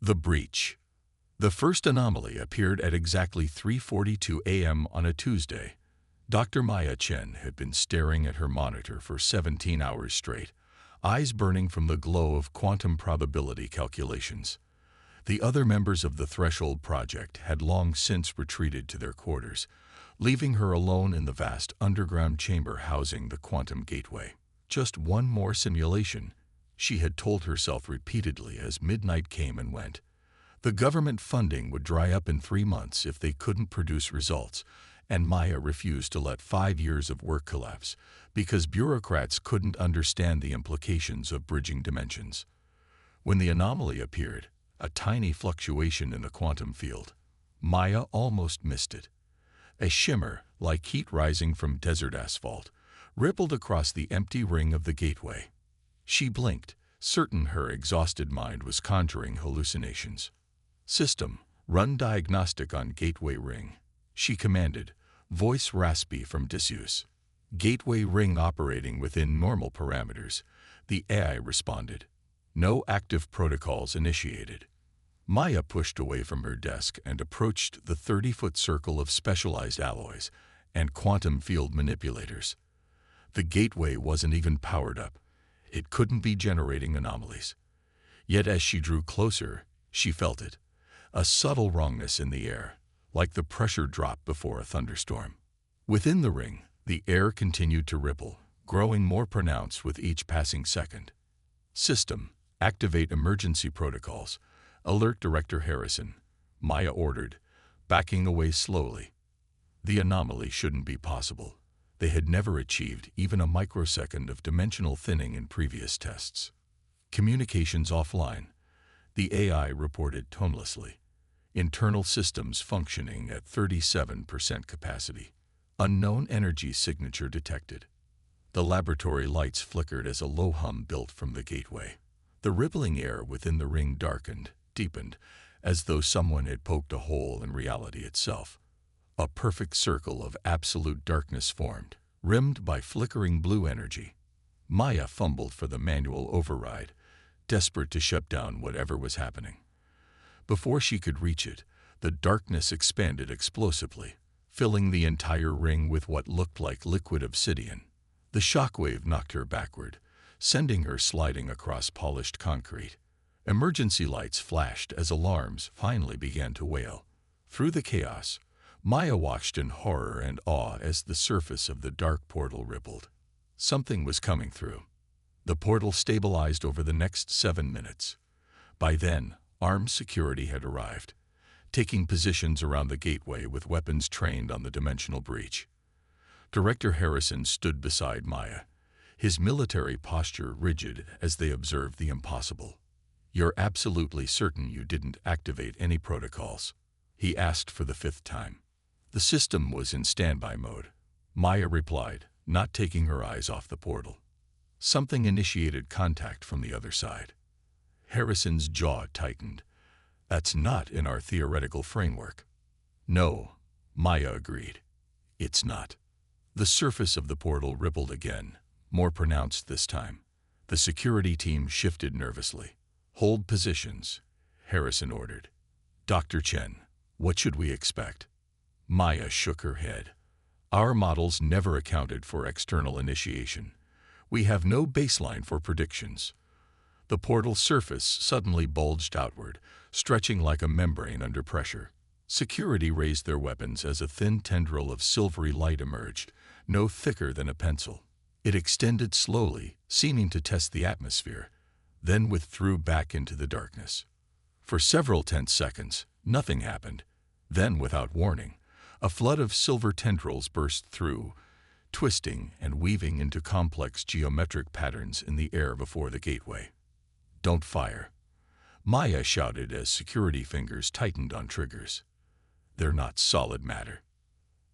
The breach. The first anomaly appeared at exactly 3:42 a.m. on a Tuesday. Dr. Maya Chen had been staring at her monitor for 17 hours straight, eyes burning from the glow of quantum probability calculations. The other members of the Threshold Project had long since retreated to their quarters, leaving her alone in the vast underground chamber housing the quantum gateway. Just one more simulation, she had told herself repeatedly as midnight came and went. The government funding would dry up in 3 months if they couldn't produce results, and Maya refused to let 5 years of work collapse because bureaucrats couldn't understand the implications of bridging dimensions. When the anomaly appeared, a tiny fluctuation in the quantum field, Maya almost missed it. A shimmer, like heat rising from desert asphalt, rippled across the empty ring of the gateway. She blinked, certain her exhausted mind was conjuring hallucinations. "System, run diagnostic on gateway ring," she commanded, voice raspy from disuse. "Gateway ring operating within normal parameters," the AI responded. "No active protocols initiated." Maya pushed away from her desk and approached the 30-foot circle of specialized alloys and quantum field manipulators. The gateway wasn't even powered up. It couldn't be generating anomalies. Yet as she drew closer, she felt it. A subtle wrongness in the air, like the pressure drop before a thunderstorm. Within the ring, the air continued to ripple, growing more pronounced with each passing second. "System, activate emergency protocols. Alert Director Harrison," Maya ordered, backing away slowly. The anomaly shouldn't be possible. They had never achieved even a microsecond of dimensional thinning in previous tests. "Communications offline," the AI reported tonelessly. "Internal systems functioning at 37% capacity. Unknown energy signature detected." The laboratory lights flickered as a low hum built from the gateway. The rippling air within the ring darkened, deepened, as though someone had poked a hole in reality itself. A perfect circle of absolute darkness formed, rimmed by flickering blue energy. Maya fumbled for the manual override, desperate to shut down whatever was happening. Before she could reach it, the darkness expanded explosively, filling the entire ring with what looked like liquid obsidian. The shockwave knocked her backward, sending her sliding across polished concrete. Emergency lights flashed as alarms finally began to wail. Through the chaos, Maya watched in horror and awe as the surface of the dark portal rippled. Something was coming through. The portal stabilized over the next 7 minutes. By then, armed security had arrived, taking positions around the gateway with weapons trained on the dimensional breach. Director Harrison stood beside Maya, his military posture rigid as they observed the impossible. "You're absolutely certain you didn't activate any protocols?" he asked for the 5th time. "The system was in standby mode," Maya replied, not taking her eyes off the portal. "Something initiated contact from the other side." Harrison's jaw tightened. "That's not in our theoretical framework." "No," Maya agreed. "It's not." The surface of the portal rippled again, more pronounced this time. The security team shifted nervously. "Hold positions," Harrison ordered. "Dr. Chen, what should we expect?" Maya shook her head. "Our models never accounted for external initiation. We have no baseline for predictions." The portal surface suddenly bulged outward, stretching like a membrane under pressure. Security raised their weapons as a thin tendril of silvery light emerged, no thicker than a pencil. It extended slowly, seeming to test the atmosphere, then withdrew back into the darkness. For several tense seconds, nothing happened. Then, without warning, a flood of silver tendrils burst through, twisting and weaving into complex geometric patterns in the air before the gateway. "Don't fire," Maya shouted as security fingers tightened on triggers. "They're not solid matter."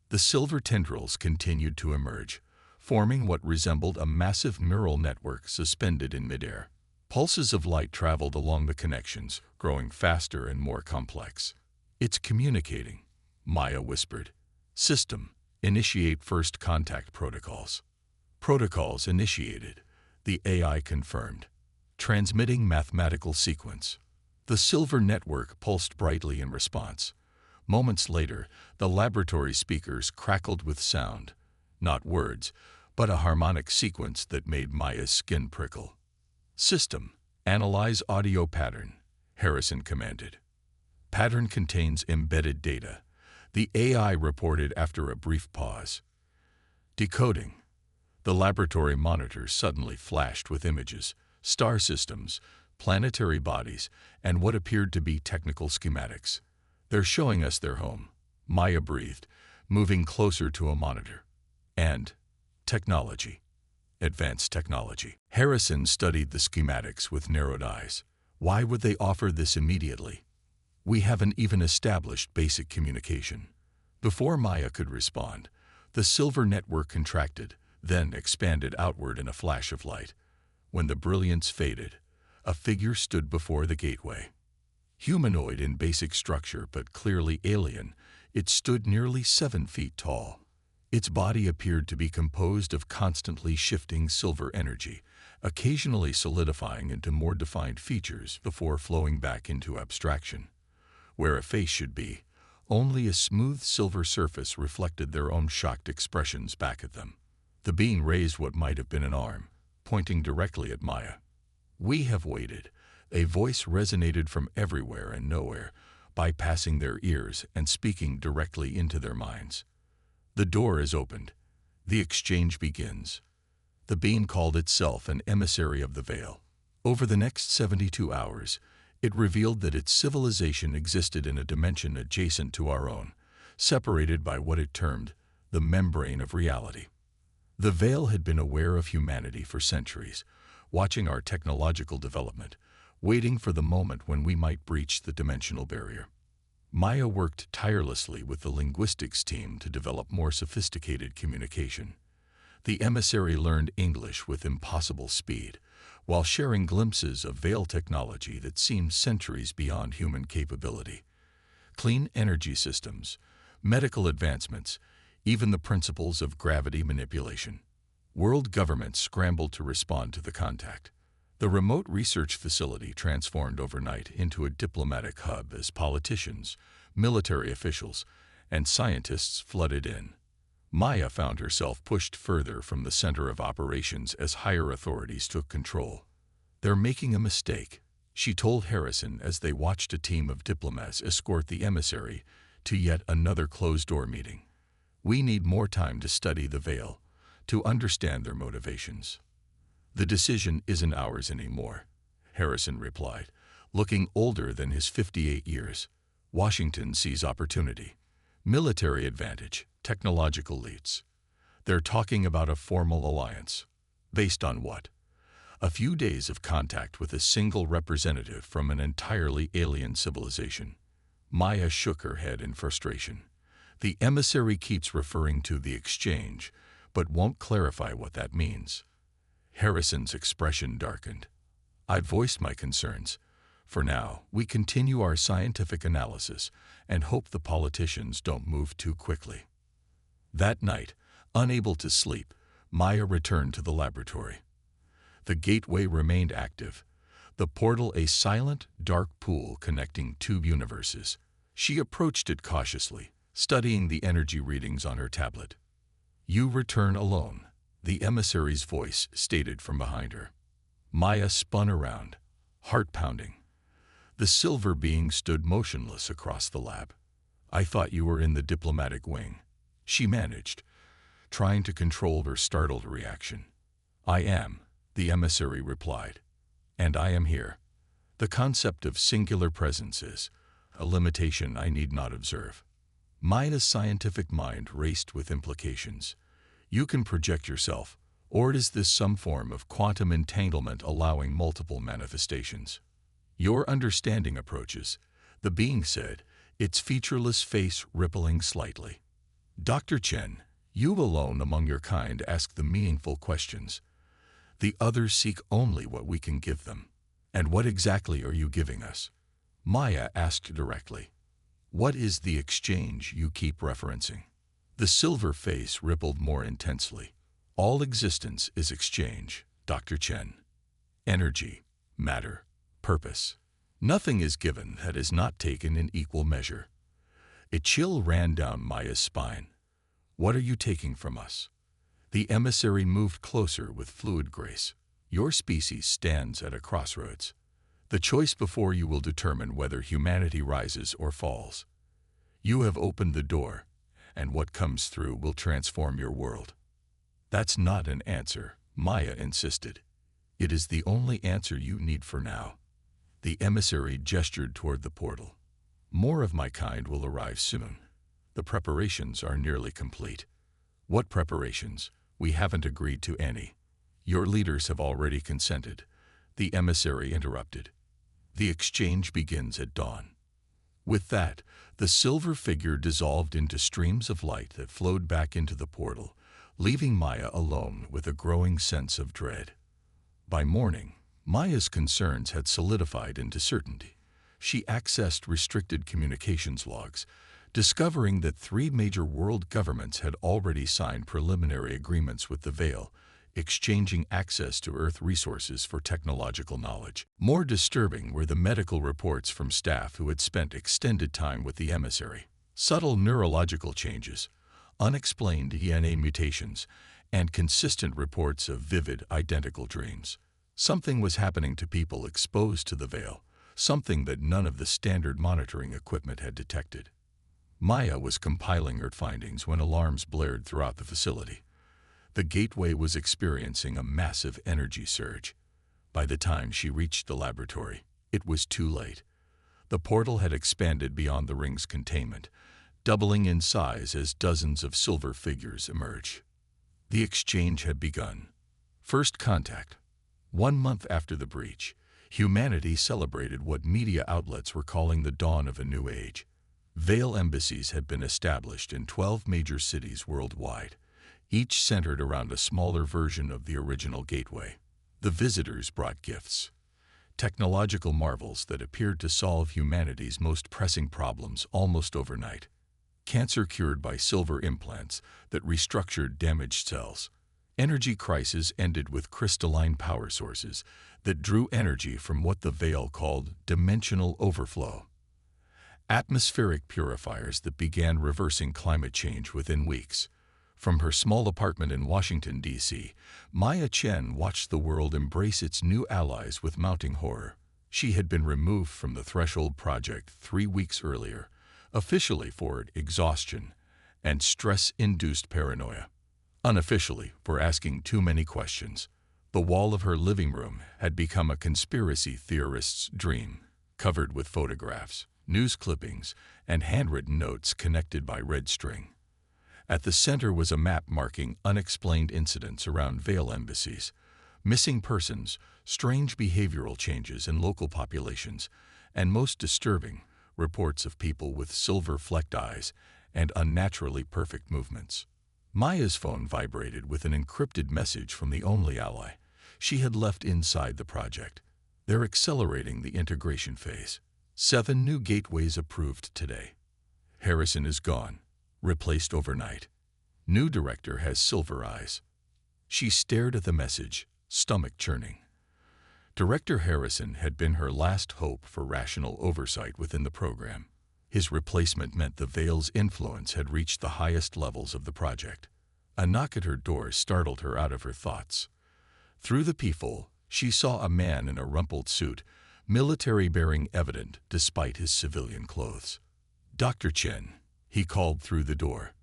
The silver tendrils continued to emerge, forming what resembled a massive neural network suspended in midair. Pulses of light traveled along the connections, growing faster and more complex. "It's communicating," Maya whispered. "System, initiate first contact protocols." "Protocols initiated," the AI confirmed. "Transmitting mathematical sequence." The silver network pulsed brightly in response. Moments later, the laboratory speakers crackled with sound, not words, but a harmonic sequence that made Maya's skin prickle. "System, analyze audio pattern," Harrison commanded. "Pattern contains embedded data," the AI reported after a brief pause. "Decoding." The laboratory monitors suddenly flashed with images, star systems, planetary bodies, and what appeared to be technical schematics. "They're showing us their home," Maya breathed, moving closer to a monitor. "And technology. Advanced technology." Harrison studied the schematics with narrowed eyes. "Why would they offer this immediately? We haven't even established basic communication." Before Maya could respond, the silver network contracted, then expanded outward in a flash of light. When the brilliance faded, a figure stood before the gateway. Humanoid in basic structure but clearly alien, it stood nearly 7 feet tall. Its body appeared to be composed of constantly shifting silver energy, occasionally solidifying into more defined features before flowing back into abstraction. Where a face should be, only a smooth silver surface reflected their own shocked expressions back at them. The being raised what might have been an arm, pointing directly at Maya. "We have waited." A voice resonated from everywhere and nowhere, bypassing their ears and speaking directly into their minds. "The door is opened. The exchange begins." The being called itself an emissary of the Veil. Over the next 72 hours, it revealed that its civilization existed in a dimension adjacent to our own, separated by what it termed the membrane of reality. The Veil had been aware of humanity for centuries, watching our technological development, waiting for the moment when we might breach the dimensional barrier. Maya worked tirelessly with the linguistics team to develop more sophisticated communication. The emissary learned English with impossible speed, while sharing glimpses of Veil technology that seemed centuries beyond human capability. Clean energy systems, medical advancements, even the principles of gravity manipulation. World governments scrambled to respond to the contact. The remote research facility transformed overnight into a diplomatic hub as politicians, military officials, and scientists flooded in. Maya found herself pushed further from the center of operations as higher authorities took control. "They're making a mistake," she told Harrison as they watched a team of diplomats escort the emissary to yet another closed-door meeting. "We need more time to study the Veil, to understand their motivations." "The decision isn't ours anymore," Harrison replied, looking older than his 58 years. "Washington sees opportunity. Military advantage, technological leads. They're talking about a formal alliance. Based on what? A few days of contact with a single representative from an entirely alien civilization." Maya shook her head in frustration. "The emissary keeps referring to the exchange, but won't clarify what that means." Harrison's expression darkened. "I voiced my concerns. For now, we continue our scientific analysis and hope the politicians don't move too quickly." That night, unable to sleep, Maya returned to the laboratory. The gateway remained active, the portal a silent, dark pool connecting two universes. She approached it cautiously, studying the energy readings on her tablet. "You return alone," the emissary's voice stated from behind her. Maya spun around, heart pounding. The silver being stood motionless across the lab. "I thought you were in the diplomatic wing," she managed, trying to control her startled reaction. "I am," the emissary replied, "and I am here. The concept of singular presence is a limitation I need not observe." Maya's scientific mind raced with implications. "You can project yourself, or is this some form of quantum entanglement allowing multiple manifestations?" "Your understanding approaches," the being said, its featureless face rippling slightly. "Dr. Chen, you alone among your kind ask the meaningful questions. The others seek only what we can give them." "And what exactly are you giving us?" Maya asked directly. "What is the exchange you keep referencing?" The silver face rippled more intensely. "All existence is exchange, Dr. Chen. Energy, matter, purpose. Nothing is given that is not taken in equal measure. A chill ran down Maya's spine. What are you taking from us? The emissary moved closer with fluid grace. Your species stands at a crossroads. The choice before you will determine whether humanity rises or falls. You have opened the door, and what comes through will transform your world. That's not an answer, Maya insisted. It is the only answer you need for now. The emissary gestured toward the portal. More of my kind will arrive soon. The preparations are nearly complete. What preparations? We haven't agreed to any. Your leaders have already consented. The emissary interrupted. The exchange begins at dawn. With that, the silver figure dissolved into streams of light that flowed back into the portal, leaving Maya alone with a growing sense of dread. By morning, Maya's concerns had solidified into certainty. She accessed restricted communications logs, discovering that 3 major world governments had already signed preliminary agreements with the Veil, exchanging access to Earth resources for technological knowledge. More disturbing were the medical reports from staff who had spent extended time with the emissary. Subtle neurological changes, unexplained DNA mutations, and consistent reports of vivid, identical dreams. Something was happening to people exposed to the Veil, something that none of the standard monitoring equipment had detected. Maya was compiling her findings when alarms blared throughout the facility. The gateway was experiencing a massive energy surge. By the time she reached the laboratory, it was too late. The portal had expanded beyond the ring's containment, doubling in size as dozens of silver figures emerged. The exchange had begun. First contact. 1 month after the breach, humanity celebrated what media outlets were calling the dawn of a new age. Veil embassies had been established in 12 major cities worldwide, each centered around a smaller version of the original gateway. The visitors brought gifts, technological marvels that appeared to solve humanity's most pressing problems almost overnight. Cancer cured by silver implants that restructured damaged cells. Energy crisis ended with crystalline power sources that drew energy from what the Veil called dimensional overflow. Atmospheric purifiers that began reversing climate change within weeks. From her small apartment in Washington, D.C., Maya Chen watched the world embrace its new allies with mounting horror. She had been removed from the Threshold Project 3 weeks earlier, officially for exhaustion and stress-induced paranoia. Unofficially for asking too many questions. The wall of her living room had become a conspiracy theorist's dream, covered with photographs, news clippings, and handwritten notes connected by red string. At the center was a map marking unexplained incidents around Veil embassies, missing persons, strange behavioral changes in local populations, and most disturbing, reports of people with silver-flecked eyes and unnaturally perfect movements. Maya's phone vibrated with an encrypted message from the only ally she had left inside the project. They're accelerating the integration phase. 7 new gateways approved today. Harrison is gone, replaced overnight. New director has silver eyes. She stared at the message, stomach churning. Director Harrison had been her last hope for rational oversight within the program. His replacement meant the Veil's influence had reached the highest levels of the project. A knock at her door startled her out of her thoughts. Through the peephole, she saw a man in a rumpled suit, military-bearing evident despite his civilian clothes. "Dr. Chen," he called through the door.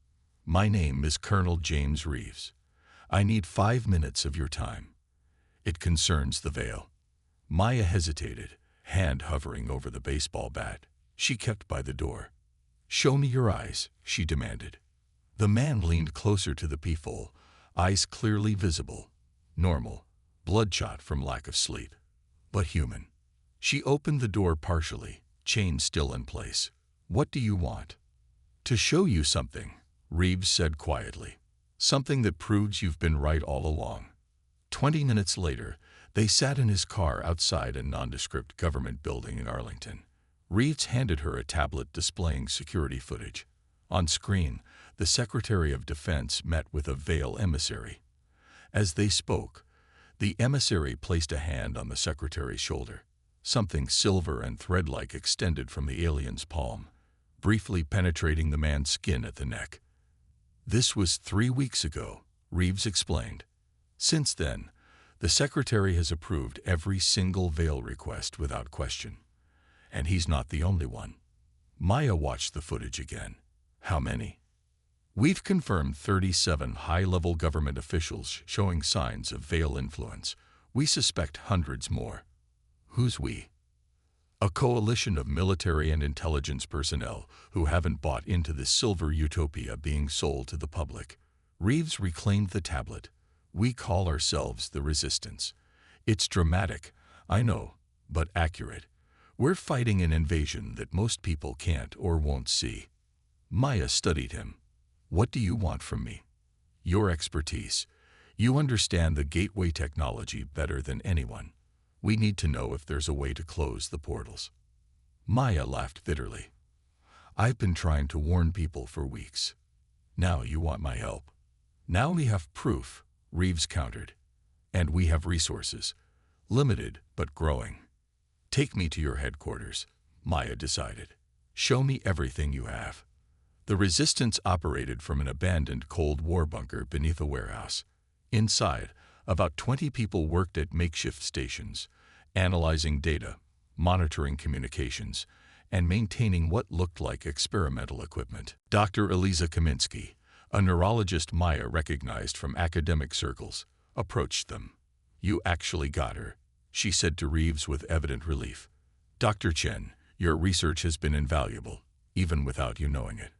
"My name is Colonel James Reeves. I need 5 minutes of your time. It concerns the Veil." Maya hesitated, hand hovering over the baseball bat she kept by the door. "Show me your eyes," she demanded. The man leaned closer to the peephole, eyes clearly visible, normal, bloodshot from lack of sleep, but human. She opened the door partially, chain still in place. "What do you want?" "To show you something," Reeves said quietly. "Something that proves you've been right all along." 20 minutes later, they sat in his car outside a nondescript government building in Arlington. Reeves handed her a tablet displaying security footage. On screen, the Secretary of Defense met with a Veil emissary. As they spoke, the emissary placed a hand on the secretary's shoulder. Something silver and thread-like extended from the alien's palm, briefly penetrating the man's skin at the neck. This was 3 weeks ago, Reeves explained. Since then, the secretary has approved every single veil request without question. And he's not the only one. Maya watched the footage again. How many? We've confirmed 37 high-level government officials showing signs of veil influence. We suspect hundreds more. Who's we? A coalition of military and intelligence personnel who haven't bought into this silver utopia being sold to the public. Reeves reclaimed the tablet. We call ourselves the Resistance. It's dramatic, I know, but accurate. We're fighting an invasion that most people can't or won't see. Maya studied him. What do you want from me? Your expertise. You understand the gateway technology better than anyone. We need to know if there's a way to close the portals. Maya laughed bitterly. I've been trying to warn people for weeks. Now you want my help. Now we have proof, Reeves countered. And we have resources. Limited, but growing. Take me to your headquarters, Maya decided. Show me everything you have. The Resistance operated from an abandoned Cold War bunker beneath a warehouse. Inside, about 20 people worked at makeshift stations, analyzing data, monitoring communications, and maintaining what looked like experimental equipment. Dr. Eliza Kaminsky, a neurologist Maya recognized from academic circles, approached them. You actually got her, she said to Reeves with evident relief. Dr. Chen, your research has been invaluable, even without you knowing it.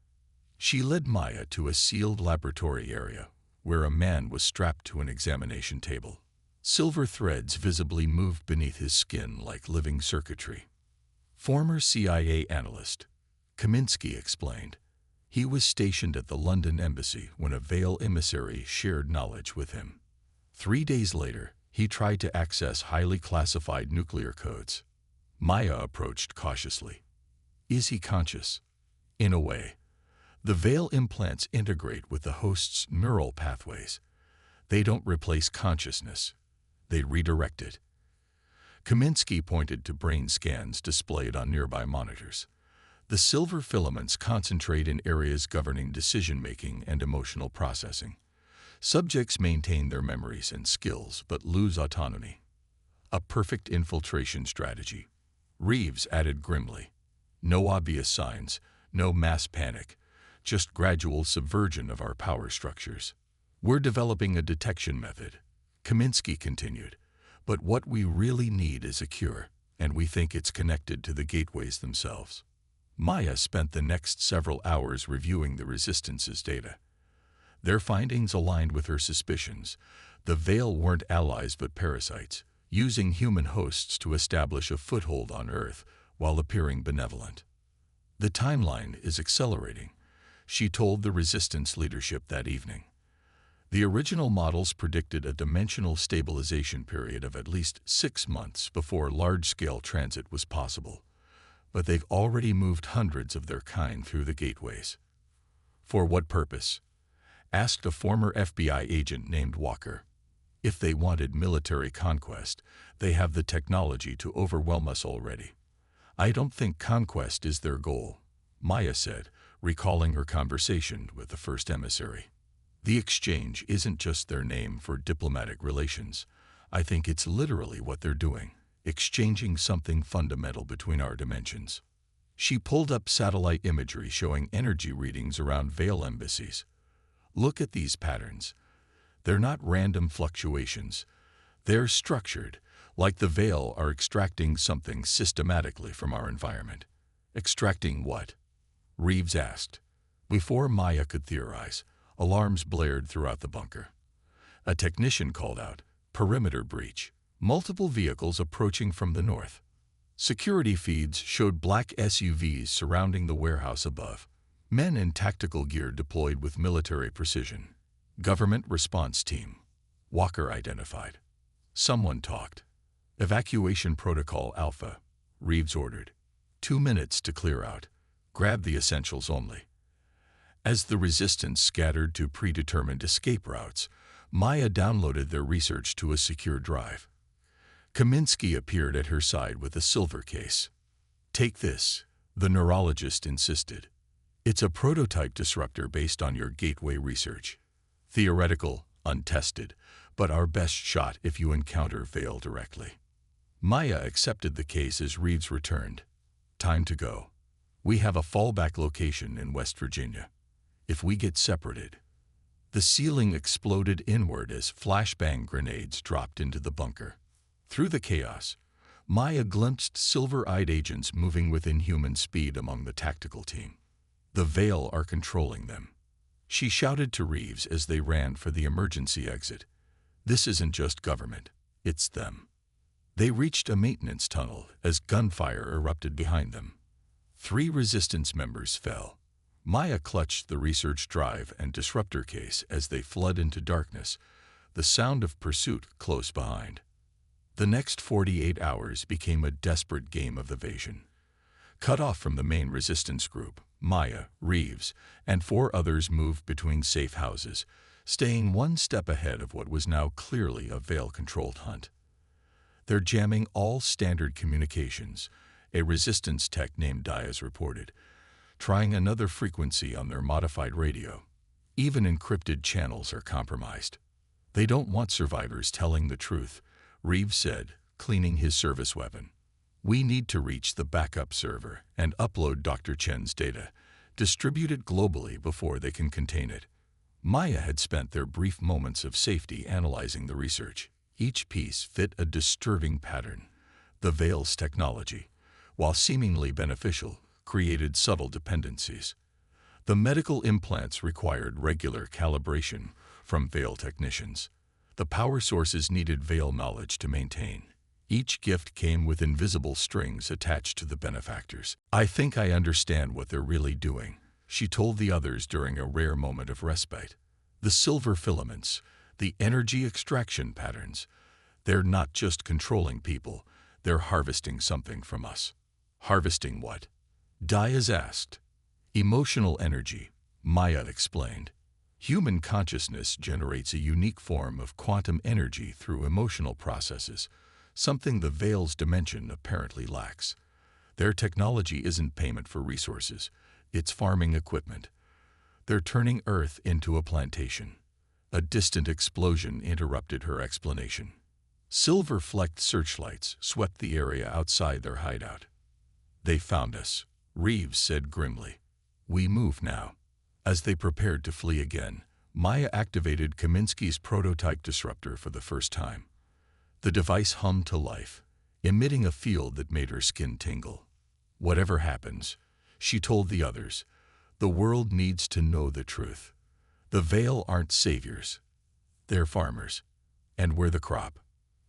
She led Maya to a sealed laboratory area where a man was strapped to an examination table. Silver threads visibly moved beneath his skin like living circuitry. Former CIA analyst, Kaminsky explained. He was stationed at the London embassy when a veil emissary shared knowledge with him. 3 days later, he tried to access highly classified nuclear codes. Maya approached cautiously. Is he conscious? In a way. The veil implants integrate with the host's neural pathways. They don't replace consciousness. They redirect it. Kaminsky pointed to brain scans displayed on nearby monitors. The silver filaments concentrate in areas governing decision-making and emotional processing. Subjects maintain their memories and skills but lose autonomy. A perfect infiltration strategy. Reeves added grimly. No obvious signs, no mass panic. Just gradual subversion of our power structures. We're developing a detection method, Kaminsky continued, but what we really need is a cure, and we think it's connected to the gateways themselves. Maya spent the next several hours reviewing the Resistance's data. Their findings aligned with her suspicions. The veil weren't allies but parasites, using human hosts to establish a foothold on Earth while appearing benevolent. The timeline is accelerating, she told the Resistance leadership that evening. The original models predicted a dimensional stabilization period of at least 6 months before large-scale transit was possible, but they've already moved hundreds of their kind through the gateways. For what purpose? Asked a former FBI agent named Walker. If they wanted military conquest, they have the technology to overwhelm us already. I don't think conquest is their goal, Maya said, recalling her conversation with the first emissary. The exchange isn't just their name for diplomatic relations. I think it's literally what they're doing, exchanging something fundamental between our dimensions. She pulled up satellite imagery showing energy readings around veil embassies. Look at these patterns. They're not random fluctuations. They're structured, like the veil are extracting something systematically from our environment. Extracting what? Reeves asked. Before Maya could theorize, alarms blared throughout the bunker. A technician called out, perimeter breach, multiple vehicles approaching from the north. Security feeds showed black SUVs surrounding the warehouse above. Men in tactical gear deployed with military precision. Government response team. Walker identified. Someone talked. Evacuation protocol Alpha, Reeves ordered. 2 minutes to clear out. Grab the essentials only. As the Resistance scattered to predetermined escape routes, Maya downloaded their research to a secure drive. Kaminsky appeared at her side with a silver case. "Take this," the neurologist insisted. "It's a prototype disruptor based on your gateway research. Theoretical, untested, but our best shot if you encounter Vale directly." Maya accepted the case as Reeves returned. "Time to go. We have a fallback location in West Virginia. If we get separated..." The ceiling exploded inward as flashbang grenades dropped into the bunker. Through the chaos, Maya glimpsed silver-eyed agents moving with inhuman speed among the tactical team. "The Vale are controlling them," she shouted to Reeves as they ran for the emergency exit. "This isn't just government, it's them." They reached a maintenance tunnel as gunfire erupted behind them. 3 resistance members fell. Maya clutched the research drive and disruptor case as they fled into darkness, the sound of pursuit close behind. The next 48 hours became a desperate game of evasion. Cut off from the main resistance group, Maya, Reeves, and 4 others moved between safe houses, staying one step ahead of what was now clearly a Vale-controlled hunt. "They're jamming all standard communications," a resistance tech named Diaz reported, "trying another frequency on their modified radio. Even encrypted channels are compromised. They don't want survivors telling the truth," Reeves said, cleaning his service weapon. "We need to reach the backup server and upload Dr. Chen's data, distribute it globally before they can contain it." Maya had spent their brief moments of safety analyzing the research. Each piece fit a disturbing pattern. The Vale's technology, while seemingly beneficial, created subtle dependencies. The medical implants required regular calibration from Vale technicians. The power sources needed Vale knowledge to maintain. Each gift came with invisible strings attached to the benefactors. "I think I understand what they're really doing," she told the others during a rare moment of respite. "The silver filaments, the energy extraction patterns, they're not just controlling people, they're harvesting something from us." "Harvesting what?" Diaz asked. "Emotional energy," Maya explained. "Human consciousness generates a unique form of quantum energy through emotional processes, something the Vale's dimension apparently lacks. Their technology isn't payment for resources, it's farming equipment. They're turning Earth into a plantation." A distant explosion interrupted her explanation. Silver-flecked searchlights swept the area outside their hideout. "They found us," Reeves said grimly. "We move now." As they prepared to flee again, Maya activated Kaminsky's prototype disruptor for the first time. The device hummed to life, emitting a field that made her skin tingle. "Whatever happens," she told the others, "the world needs to know the truth. The Vale aren't saviors. They're farmers. And we're the crop."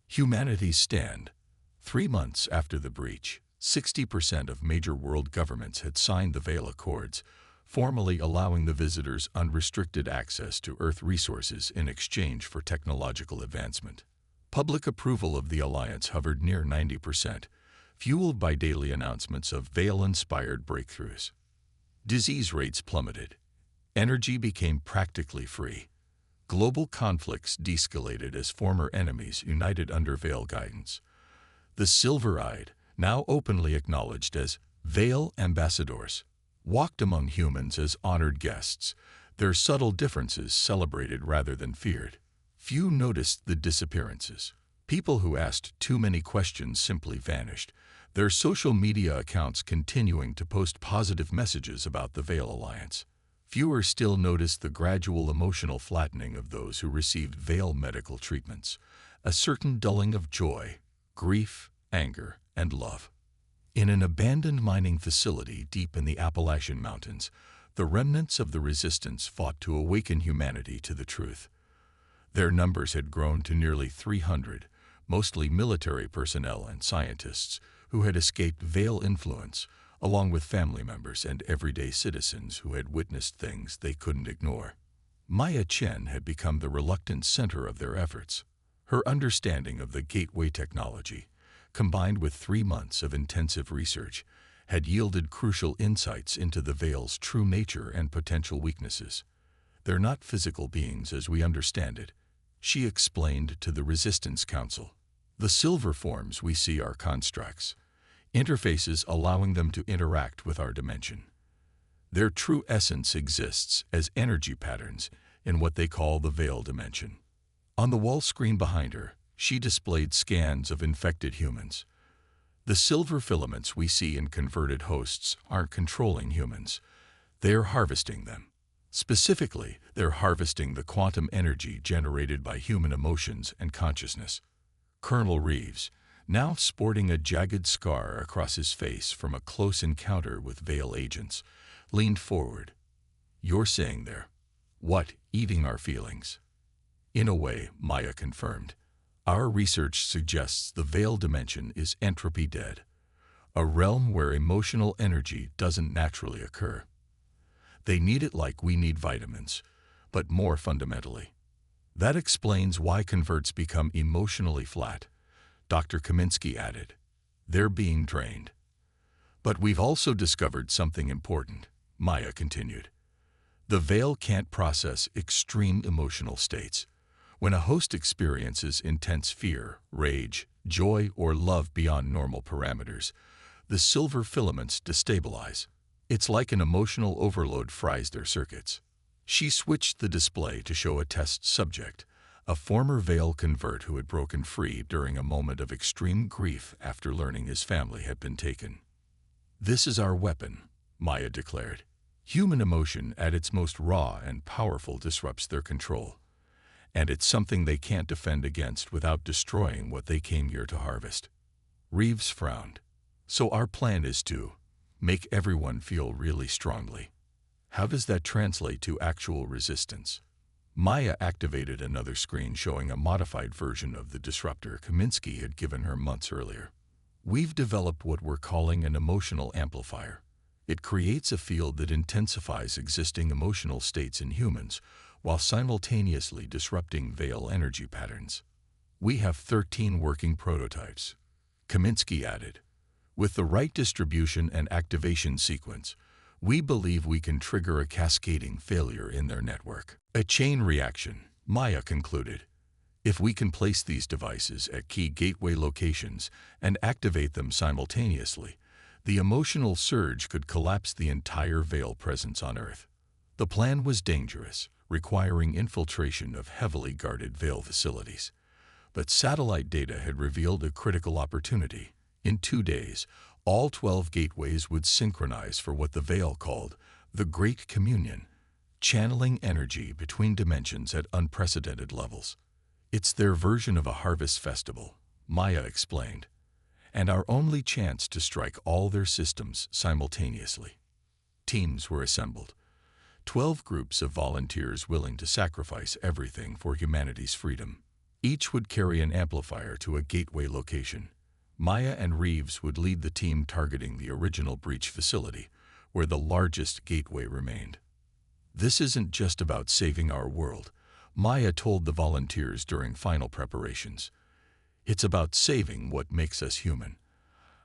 Humanity's stand. 3 months after the breach, 60% of major world governments had signed the Vale Accords, formally allowing the visitors unrestricted access to Earth resources in exchange for technological advancement. Public approval of the alliance hovered near 90%, fueled by daily announcements of Vale-inspired breakthroughs. Disease rates plummeted. Energy became practically free. Global conflicts de-escalated as former enemies united under Vale guidance. The silver-eyed, now openly acknowledged as Vale ambassadors, walked among humans as honored guests, their subtle differences celebrated rather than feared. Few noticed the disappearances. People who asked too many questions simply vanished, their social media accounts continuing to post positive messages about the Vale Alliance. Fewer still noticed the gradual emotional flattening of those who received Vale medical treatments, a certain dulling of joy, grief, anger, and love. In an abandoned mining facility deep in the Appalachian Mountains, the remnants of the resistance fought to awaken humanity to the truth. Their numbers had grown to nearly 300, mostly military personnel and scientists who had escaped Vale influence, along with family members and everyday citizens who had witnessed things they couldn't ignore. Maya Chen had become the reluctant center of their efforts. Her understanding of the gateway technology, combined with 3 months of intensive research, had yielded crucial insights into the Vale's true nature and potential weaknesses. "They're not physical beings as we understand it," she explained to the Resistance Council. The silver forms we see are constructs, interfaces allowing them to interact with our dimension. Their true essence exists as energy patterns in what they call the veil dimension. On the wall screen behind her, she displayed scans of infected humans. The silver filaments we see in converted hosts aren't controlling humans. They're harvesting them. Specifically, they're harvesting the quantum energy generated by human emotions and consciousness. Colonel Reeves, now sporting a jagged scar across his face from a close encounter with veil agents, leaned forward. "You're saying there, what, eating our feelings?" "In a way," Maya confirmed. "Our research suggests the veil dimension is entropy dead, a realm where emotional energy doesn't naturally occur. They need it like we need vitamins, but more fundamentally. That explains why converts become emotionally flat," Dr. Kaminsky added. "They're being drained." "But we've also discovered something important," Maya continued. "The veil can't process extreme emotional states. When a host experiences intense fear, rage, joy, or love beyond normal parameters, the silver filaments destabilize. It's like an emotional overload fries their circuits." She switched the display to show a test subject, a former veil convert who had broken free during a moment of extreme grief after learning his family had been taken. "This is our weapon," Maya declared. "Human emotion at its most raw and powerful disrupts their control, and it's something they can't defend against without destroying what they came here to harvest." Reeves frowned. "So our plan is to make everyone feel really strongly. How does that translate to actual resistance?" Maya activated another screen showing a modified version of the disruptor Kaminsky had given her months earlier. "We've developed what we're calling an emotional amplifier. It creates a field that intensifies existing emotional states in humans while simultaneously disrupting veil energy patterns. We have 13 working prototypes," Kaminsky added. "With the right distribution and activation sequence, we believe we can trigger a cascading failure in their network. A chain reaction," Maya concluded. "If we can place these devices at key gateway locations and activate them simultaneously, the emotional surge could collapse the entire veil presence on Earth." The plan was dangerous, requiring infiltration of heavily guarded veil facilities. But satellite data had revealed a critical opportunity. In 2 days, all 12 gateways would synchronize for what the veil called the Great Communion, channeling energy between dimensions at unprecedented levels. "It's their version of a harvest festival," Maya explained, "and our only chance to strike all their systems simultaneously." Teams were assembled. 12 groups of volunteers willing to sacrifice everything for humanity's freedom. Each would carry an amplifier to a gateway location. Maya and Reeves would lead the team targeting the original breach facility, where the largest gateway remained. "This isn't just about saving our world," Maya told the volunteers during final preparations. "It's about saving what makes us human.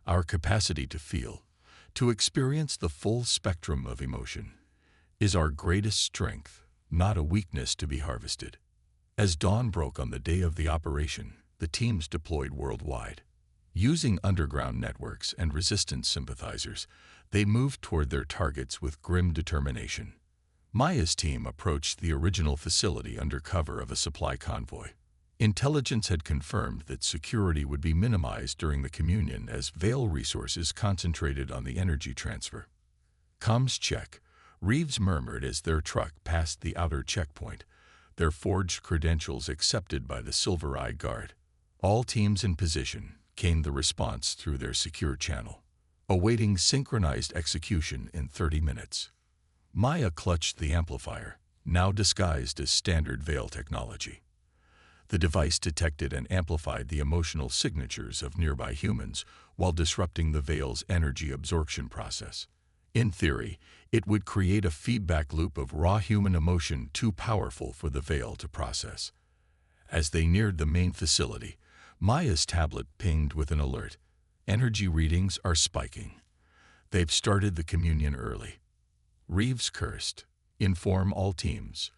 Our capacity to feel, to experience the full spectrum of emotion, is our greatest strength, not a weakness to be harvested." As dawn broke on the day of the operation, the teams deployed worldwide. Using underground networks and resistance sympathizers, they moved toward their targets with grim determination. Maya's team approached the original facility under cover of a supply convoy. Intelligence had confirmed that security would be minimized during the communion as veil resources concentrated on the energy transfer. "Comms check," Reeves murmured as their truck passed the outer checkpoint, their forged credentials accepted by the Silver Eye Guard. "All teams in position," came the response through their secure channel. "Awaiting synchronized execution in 30 minutes. Maya clutched the amplifier, now disguised as standard veil technology. The device detected and amplified the emotional signatures of nearby humans while disrupting the veil's energy absorption process. In theory, it would create a feedback loop of raw human emotion too powerful for the veil to process. As they neared the main facility, Maya's tablet pinged with an alert. "Energy readings are spiking. They've started the communion early." Reeves cursed. "Inform all teams.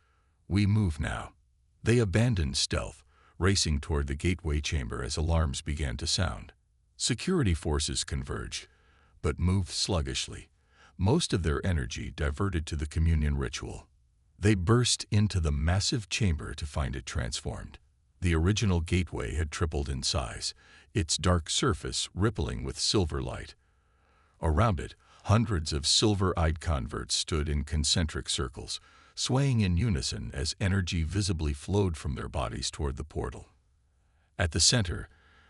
We move now." They abandoned stealth, racing toward the gateway chamber as alarms began to sound. Security forces converged, but moved sluggishly, most of their energy diverted to the communion ritual. They burst into the massive chamber to find it transformed. The original gateway had tripled in size, its dark surface rippling with silver light. Around it, hundreds of silver-eyed converts stood in concentric circles, swaying in unison as energy visibly flowed from their bodies toward the portal. At the center,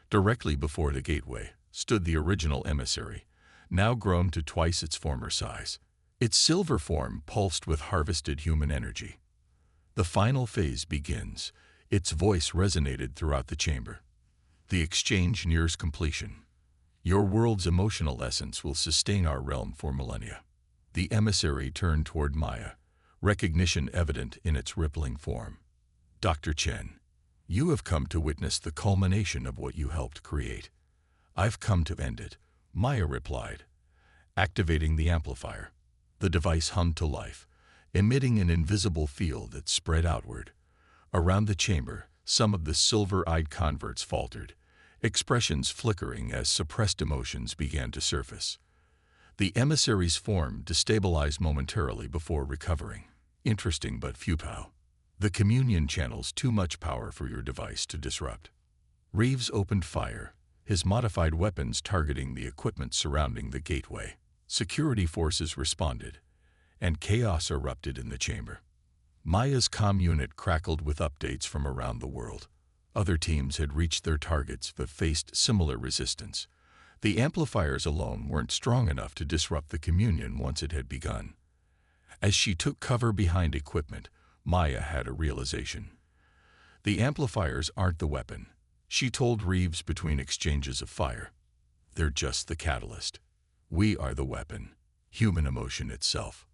directly before the gateway, stood the original emissary, now grown to twice its former size. Its silver form pulsed with harvested human energy. The final phase begins. Its voice resonated throughout the chamber. The exchange nears completion. Your world's emotional essence will sustain our realm for millennia. The emissary turned toward Maya, recognition evident in its rippling form. Dr. Chen, you have come to witness the culmination of what you helped create. I've come to end it, Maya replied. Activating the amplifier, the device hummed to life, emitting an invisible field that spread outward. Around the chamber, some of the silver-eyed converts faltered, expressions flickering as suppressed emotions began to surface. The emissary's form destabilized momentarily before recovering. Interesting but futile. The communion channels too much power for your device to disrupt. Reeves opened fire, his modified weapons targeting the equipment surrounding the gateway. Security forces responded, and chaos erupted in the chamber. Maya's comm unit crackled with updates from around the world. Other teams had reached their targets but faced similar resistance. The amplifiers alone weren't strong enough to disrupt the communion once it had begun. As she took cover behind equipment, Maya had a realization. The amplifiers aren't the weapon, she told Reeves between exchanges of fire. They're just the catalyst. We are the weapon, human emotion itself.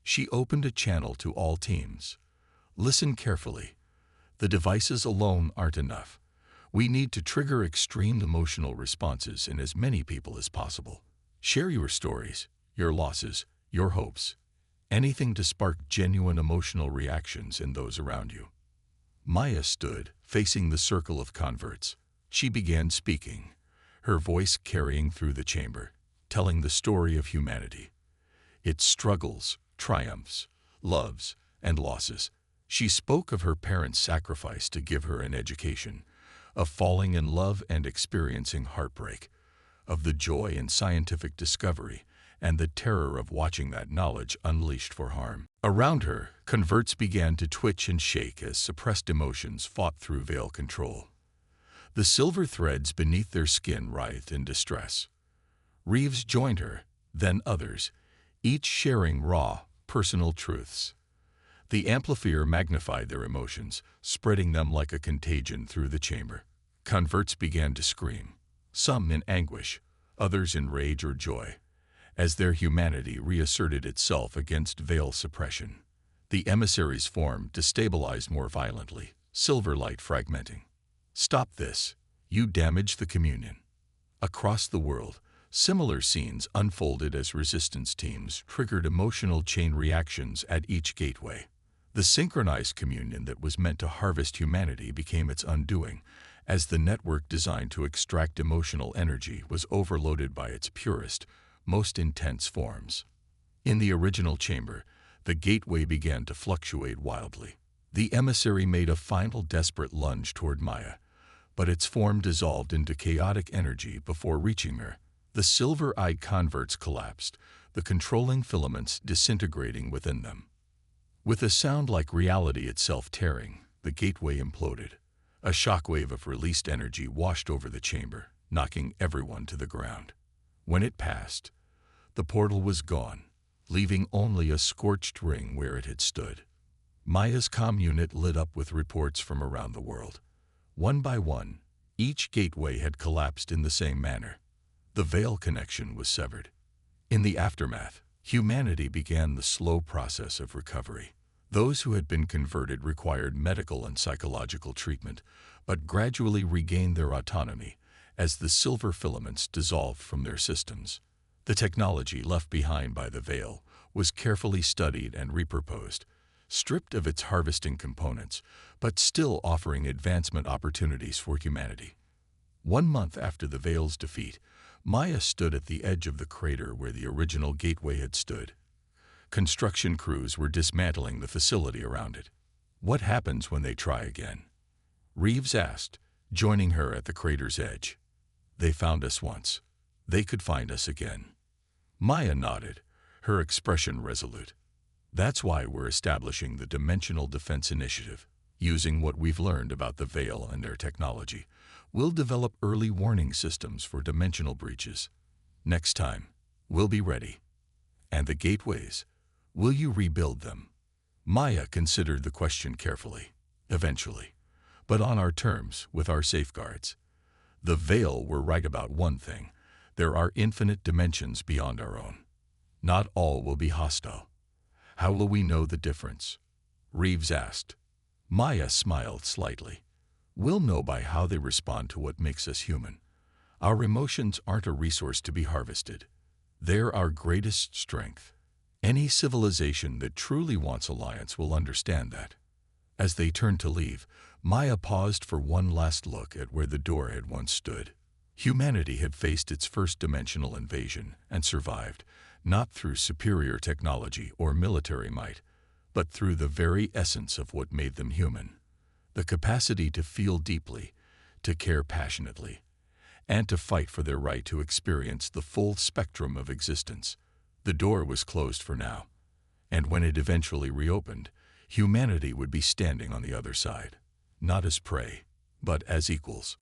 She opened a channel to all teams. Listen carefully. The devices alone aren't enough. We need to trigger extreme emotional responses in as many people as possible. Share your stories, your losses, your hopes. Anything to spark genuine emotional reactions in those around you. Maya stood, facing the circle of converts. She began speaking, her voice carrying through the chamber, telling the story of humanity. Its struggles, triumphs, loves, and losses. She spoke of her parents' sacrifice to give her an education, of falling in love and experiencing heartbreak, of the joy in scientific discovery, and the terror of watching that knowledge unleashed for harm. Around her, converts began to twitch and shake as suppressed emotions fought through veil control. The silver threads beneath their skin writhed in distress. Reeves joined her, then others, each sharing raw, personal truths. The amplifier magnified their emotions, spreading them like a contagion through the chamber. Converts began to scream, some in anguish, others in rage or joy, as their humanity reasserted itself against veil suppression. The emissary's form destabilized more violently, silver light fragmenting. Stop this, you damage the communion. Across the world, similar scenes unfolded as resistance teams triggered emotional chain reactions at each gateway. The synchronized communion that was meant to harvest humanity became its undoing, as the network designed to extract emotional energy was overloaded by its purest, most intense forms. In the original chamber, the gateway began to fluctuate wildly. The emissary made a final desperate lunge toward Maya, but its form dissolved into chaotic energy before reaching her. The silver-eyed converts collapsed, the controlling filaments disintegrating within them. With a sound like reality itself tearing, the gateway imploded. A shockwave of released energy washed over the chamber, knocking everyone to the ground. When it passed, the portal was gone, leaving only a scorched ring where it had stood. Maya's comm unit lit up with reports from around the world. One by one, each gateway had collapsed in the same manner. The veil connection was severed. In the aftermath, humanity began the slow process of recovery. Those who had been converted required medical and psychological treatment, but gradually regained their autonomy as the silver filaments dissolved from their systems. The technology left behind by the veil was carefully studied and repurposed, stripped of its harvesting components, but still offering advancement opportunities for humanity. 1 month after the Veil's defeat, Maya stood at the edge of the crater where the original gateway had stood. Construction crews were dismantling the facility around it. What happens when they try again? Reeves asked, joining her at the crater's edge. They found us once. They could find us again. Maya nodded, her expression resolute. That's why we're establishing the Dimensional Defense Initiative. Using what we've learned about the Veil and their technology, we'll develop early warning systems for dimensional breaches. Next time, we'll be ready. And the gateways, will you rebuild them? Maya considered the question carefully. Eventually. But on our terms, with our safeguards. The Veil were right about one thing. There are infinite dimensions beyond our own. Not all will be hostile. How will we know the difference? Reeves asked. Maya smiled slightly. We'll know by how they respond to what makes us human. Our emotions aren't a resource to be harvested. They're our greatest strength. Any civilization that truly wants alliance will understand that. As they turned to leave, Maya paused for one last look at where the door had once stood. Humanity had faced its first dimensional invasion and survived, not through superior technology or military might, but through the very essence of what made them human. The capacity to feel deeply, to care passionately, and to fight for their right to experience the full spectrum of existence. The door was closed for now, and when it eventually reopened, humanity would be standing on the other side, not as prey, but as equals.